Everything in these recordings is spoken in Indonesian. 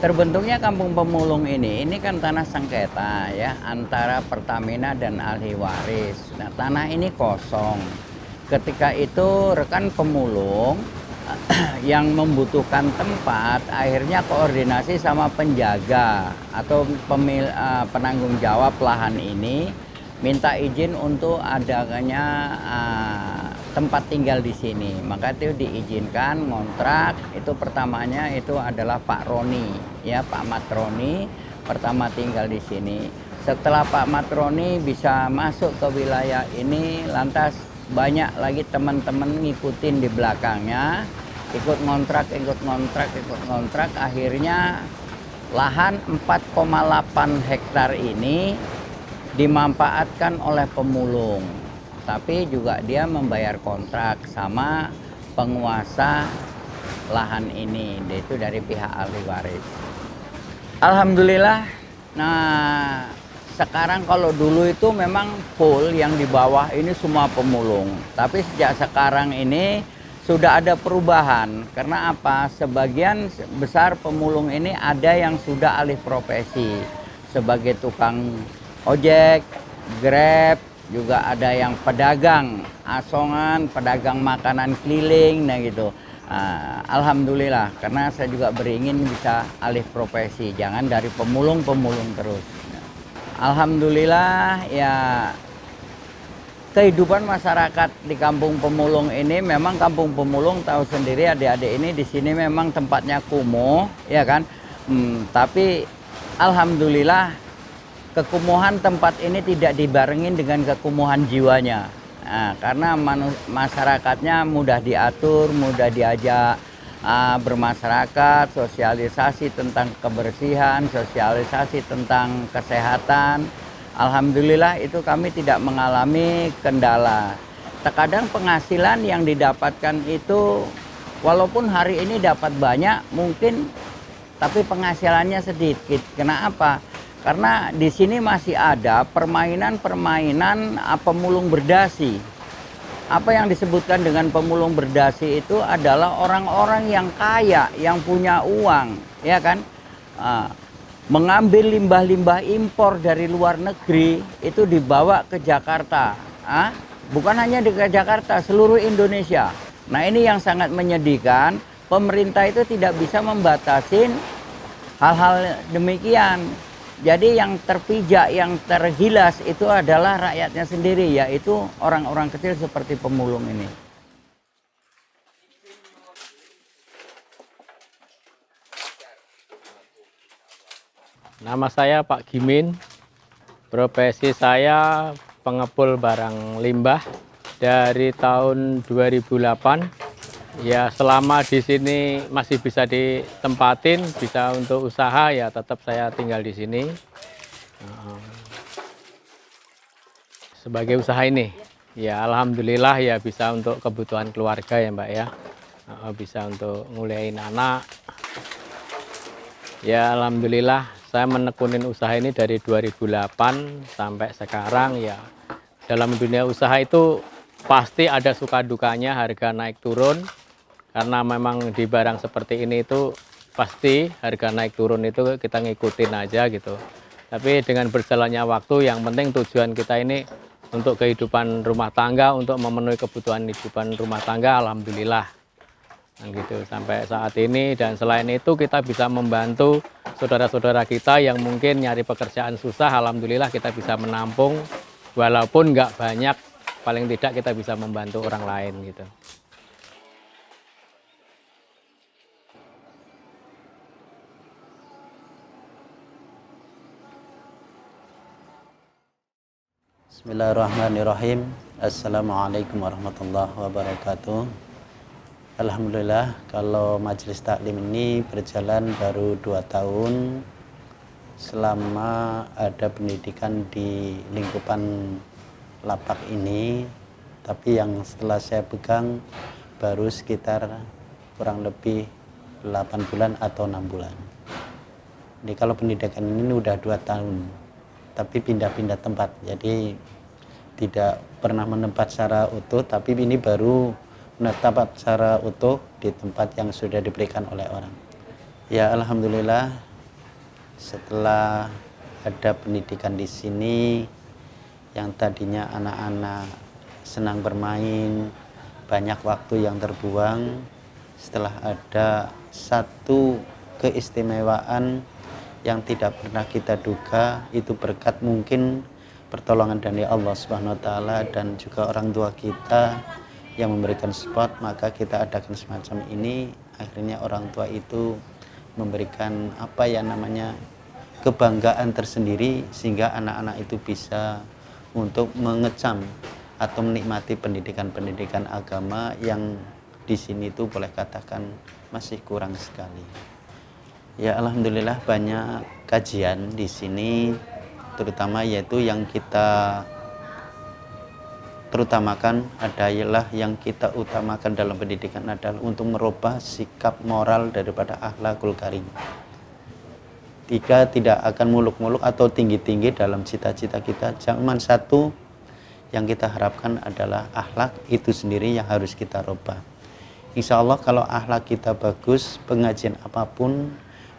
Terbentuknya Kampung Pemulung ini kan tanah sengketa ya antara Pertamina dan ahli waris. Nah, tanah ini kosong. Ketika itu rekan pemulung yang membutuhkan tempat akhirnya koordinasi sama penjaga atau penanggung jawab lahan ini minta izin untuk adanya tempat tinggal di sini. Maka itu diizinkan ngontrak. Itu pertamanya itu adalah Pak Roni, ya Pak Matroni pertama tinggal di sini. Setelah Pak Matroni bisa masuk ke wilayah ini, lantas banyak lagi teman-teman ngikutin di belakangnya, ikut ngontrak, akhirnya lahan 4,8 hektar ini dimanfaatkan oleh pemulung. Tapi juga dia membayar kontrak sama penguasa lahan ini, yaitu dari pihak ahli waris. Alhamdulillah, nah sekarang kalau dulu itu memang full yang di bawah ini semua pemulung. Tapi sejak sekarang ini sudah ada perubahan. Karena apa? Sebagian besar pemulung ini ada yang sudah alih profesi sebagai tukang ojek, Grab, juga ada yang pedagang asongan, pedagang makanan keliling, nah gitu. Alhamdulillah, karena saya juga beringin bisa alih profesi, jangan dari pemulung-pemulung terus. Alhamdulillah ya, kehidupan masyarakat di Kampung Pemulung ini memang Kampung Pemulung tahu sendiri adik-adik ini di sini memang tempatnya kumuh, ya kan. Tapi alhamdulillah kekumuhan tempat ini tidak dibarengin dengan kekumuhan jiwanya. Nah, karena masyarakatnya mudah diatur, mudah diajak bermasyarakat, sosialisasi tentang kebersihan, sosialisasi tentang kesehatan. Alhamdulillah itu kami tidak mengalami kendala. Terkadang penghasilan yang didapatkan itu walaupun hari ini dapat banyak mungkin, tapi penghasilannya sedikit. Kenapa? Karena di sini masih ada permainan-permainan pemulung berdasi. Apa yang disebutkan dengan pemulung berdasi itu adalah orang-orang yang kaya, yang punya uang, ya kan? Mengambil limbah-limbah impor dari luar negeri itu dibawa ke Jakarta. Bukan hanya di Jakarta, seluruh Indonesia. Nah, ini yang sangat menyedihkan. Pemerintah itu tidak bisa membatasi hal-hal demikian. Jadi yang terpijak, yang tergilas itu adalah rakyatnya sendiri, yaitu orang-orang kecil seperti pemulung ini. Nama saya Pak Gimin, profesi saya pengepul barang limbah dari tahun 2008. Ya selama di sini masih bisa ditempatin, bisa untuk usaha ya tetap saya tinggal di sini. Sebagai usaha ini, ya alhamdulillah ya bisa untuk kebutuhan keluarga ya Mbak ya. Bisa untuk nguliahin anak. Ya alhamdulillah saya menekunin usaha ini dari 2008 sampai sekarang ya. Dalam dunia usaha itu pasti ada suka dukanya, harga naik turun. Karena memang di barang seperti ini itu pasti harga naik turun itu kita ngikutin aja gitu. Tapi dengan berjalannya waktu yang penting tujuan kita ini untuk kehidupan rumah tangga, untuk memenuhi kebutuhan kehidupan rumah tangga, alhamdulillah. Nah, gitu sampai saat ini. Dan selain itu kita bisa membantu saudara-saudara kita yang mungkin nyari pekerjaan susah, alhamdulillah kita bisa menampung walaupun nggak banyak, paling tidak kita bisa membantu orang lain gitu. Bismillahirrahmanirrahim. Assalamualaikum warahmatullahi wabarakatuh. Alhamdulillah kalau majelis taklim ini berjalan baru 2 tahun selama ada pendidikan di lingkupan lapak ini. Tapi yang setelah saya pegang baru sekitar kurang lebih 8 bulan atau 6 bulan. Jadi kalau pendidikan ini udah 2 tahun, tapi pindah-pindah tempat. Jadi tidak pernah menempat secara utuh, tapi ini baru menetap secara utuh di tempat yang sudah diberikan oleh orang. Ya alhamdulillah Setelah ada pendidikan di sini, yang tadinya anak-anak senang bermain, banyak waktu yang terbuang, setelah ada satu keistimewaan yang tidak pernah kita duga, itu berkat mungkin pertolongan dari Allah Subhanahu wa taala dan juga orang tua kita yang memberikan support, maka kita adakan semacam ini. Akhirnya orang tua itu memberikan apa ya namanya kebanggaan tersendiri, sehingga anak-anak itu bisa untuk mengecam atau menikmati pendidikan-pendidikan agama yang di sini itu boleh katakan masih kurang sekali. Ya alhamdulillah banyak kajian di sini, terutama yaitu yang kita terutamakan adalah yang kita utamakan dalam pendidikan adalah untuk merubah sikap moral daripada akhlakul karim. Tiga, tidak akan muluk-muluk atau tinggi-tinggi dalam cita-cita kita. Cuman satu yang kita harapkan adalah akhlak itu sendiri yang harus kita rubah. Insya Allah kalau akhlak kita bagus, pengajian apapun,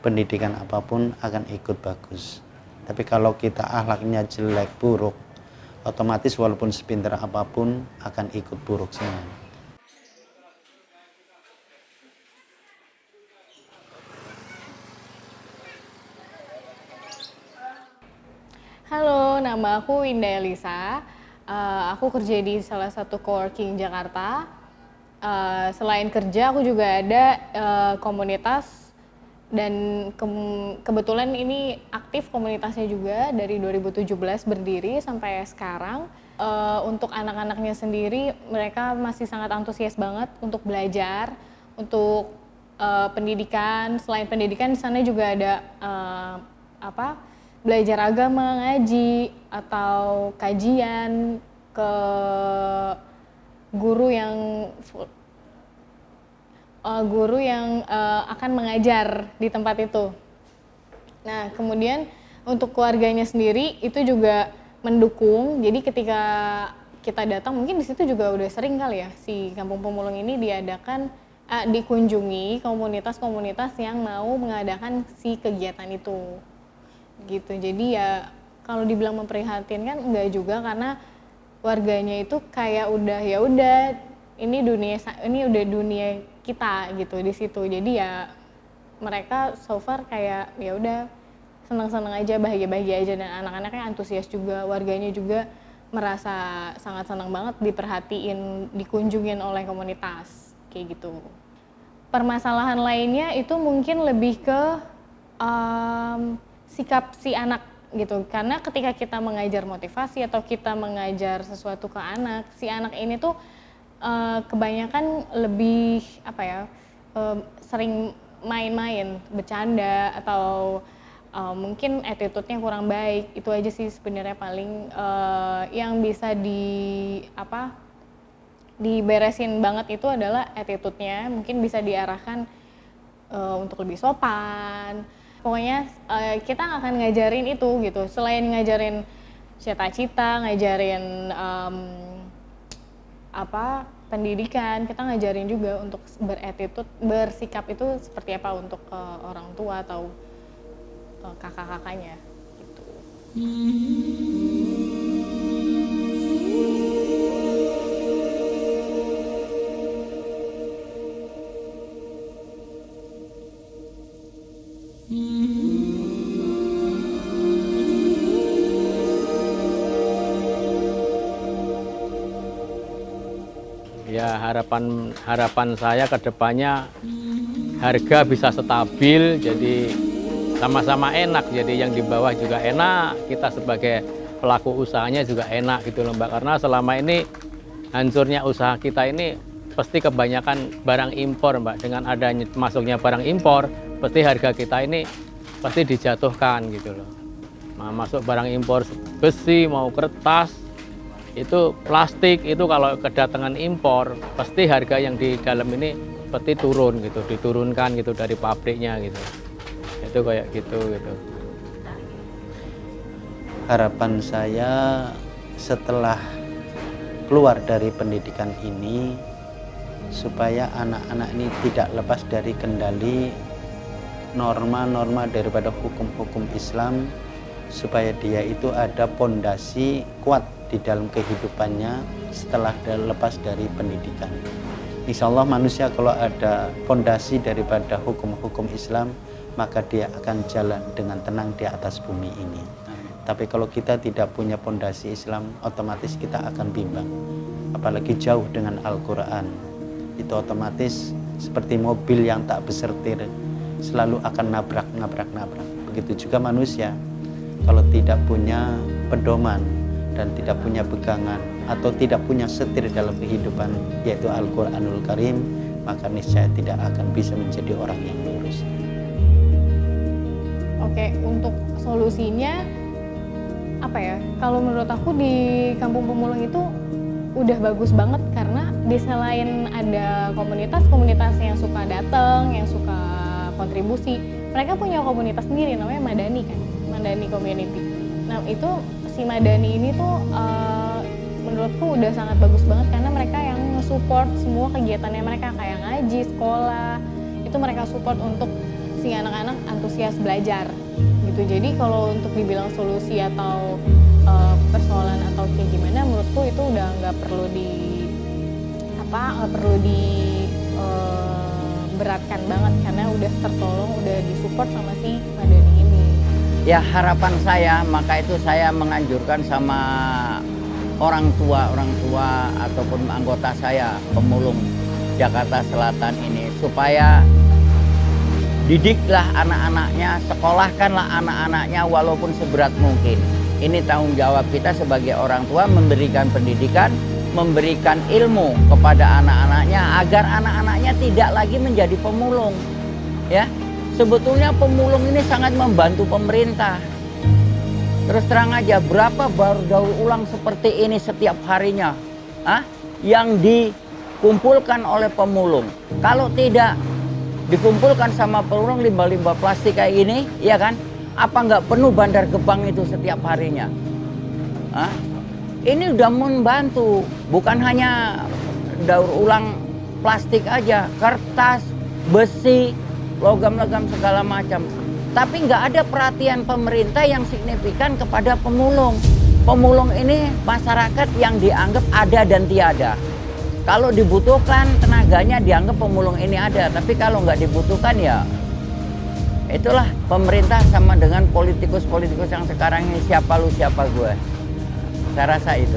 pendidikan apapun akan ikut bagus. Tapi kalau kita akhlaknya jelek, buruk, otomatis walaupun sepintar apapun akan ikut buruk semua. Halo, nama aku Winda Elisa. Aku kerja di salah satu coworking Jakarta. Selain kerja, aku juga ada komunitas dan kebetulan ini aktif komunitasnya juga dari 2017 berdiri sampai sekarang. Untuk anak-anaknya sendiri, mereka masih sangat antusias banget untuk belajar, untuk pendidikan. Selain pendidikan, di sana juga ada belajar agama, ngaji, atau kajian ke guru yang akan mengajar di tempat itu. Nah, kemudian untuk keluarganya sendiri itu juga mendukung. Jadi ketika kita datang, mungkin di situ juga udah sering kali ya si Kampung Pemulung ini dikunjungi komunitas-komunitas yang mau mengadakan si kegiatan itu. Gitu. Jadi ya kalau dibilang memprihatinkan enggak juga, karena warganya itu kayak udah ini udah dunia kita gitu di situ. Jadi ya mereka so far kayak ya udah senang-senang aja, bahagia-bahagia aja, dan anak-anaknya antusias juga, warganya juga merasa sangat senang banget diperhatiin, dikunjungin oleh komunitas kayak gitu. Permasalahan lainnya itu mungkin lebih ke sikap si anak gitu, karena ketika kita mengajar motivasi atau kita mengajar sesuatu ke anak, si anak ini tuh kebanyakan lebih sering main-main, bercanda, atau mungkin attitude-nya kurang baik. Itu aja sih sebenarnya paling yang bisa diberesin banget itu adalah attitude-nya, mungkin bisa diarahkan untuk lebih sopan. Pokoknya kita akan ngajarin itu gitu. Selain ngajarin cita-cita, ngajarin pendidikan, kita ngajarin juga untuk beretitude, bersikap itu seperti apa untuk orang tua atau kakak-kakaknya gitu. Ya harapan saya ke depannya harga bisa stabil, jadi sama-sama enak, jadi yang di bawah juga enak, kita sebagai pelaku usahanya juga enak gitu loh Mbak, karena selama ini hancurnya usaha kita ini pasti kebanyakan barang impor Mbak. Dengan adanya masuknya barang impor, pasti harga kita ini pasti dijatuhkan gitu loh. Masuk barang impor besi, mau kertas, itu plastik, itu kalau kedatangan impor pasti harga yang di dalam ini pasti turun gitu, diturunkan gitu dari pabriknya gitu. Itu kayak gitu. Harapan saya setelah keluar dari pendidikan ini, supaya anak-anak ini tidak lepas dari kendali norma-norma daripada hukum-hukum Islam supaya dia itu ada pondasi kuat di dalam kehidupannya setelah lepas dari pendidikan. Insya Allah manusia kalau ada pondasi daripada hukum-hukum Islam, maka dia akan jalan dengan tenang di atas bumi ini. Tapi kalau kita tidak punya pondasi Islam, otomatis kita akan bimbang. Apalagi jauh dengan Al-Quran, itu otomatis seperti mobil yang tak bersetir, selalu akan nabrak. Begitu juga manusia, kalau tidak punya pedoman dan tidak punya pegangan atau tidak punya setir dalam kehidupan, yaitu Al-Quranul Karim, maka niscaya tidak akan bisa menjadi orang yang lurus. Oke, untuk solusinya apa ya? Kalau menurut aku di Kampung Pemulung itu udah bagus banget, karena di selain ada komunitas-komunitas yang suka datang, yang suka kontribusi, mereka punya komunitas sendiri namanya Madani kan, Madani Community. Nah itu si Madani ini tuh menurutku udah sangat bagus banget, karena mereka yang support semua kegiatannya mereka, kayak ngaji, sekolah, itu mereka support untuk si anak-anak antusias belajar gitu. Jadi kalau untuk dibilang solusi atau persoalan atau kayak gimana, menurutku itu udah nggak perlu beratkan banget, karena udah tertolong, udah disupport sama si Madani ini. Ya harapan saya, maka itu saya menganjurkan sama orang tua ataupun anggota saya pemulung Jakarta Selatan ini, supaya didiklah anak-anaknya, sekolahkanlah anak-anaknya walaupun seberat mungkin. Ini tanggung jawab kita sebagai orang tua, memberikan pendidikan, memberikan ilmu kepada anak-anaknya agar anak-anaknya tidak lagi menjadi pemulung. Ya, sebetulnya pemulung ini sangat membantu pemerintah. Terus terang aja, berapa baru daur ulang seperti ini setiap harinya, yang dikumpulkan oleh pemulung. Kalau tidak dikumpulkan sama pemulung limbah-limbah plastik kayak gini, ya kan? Apa nggak penuh Bandar Gebang itu setiap harinya? Ini udah membantu, bukan hanya daur ulang plastik aja, kertas, besi, logam-logam segala macam. Tapi nggak ada perhatian pemerintah yang signifikan kepada pemulung. Pemulung ini masyarakat yang dianggap ada dan tiada. Kalau dibutuhkan tenaganya dianggap pemulung ini ada, tapi kalau nggak dibutuhkan ya itulah pemerintah sama dengan politikus-politikus yang sekarang ini, siapa lu siapa gue. Saya rasa itu.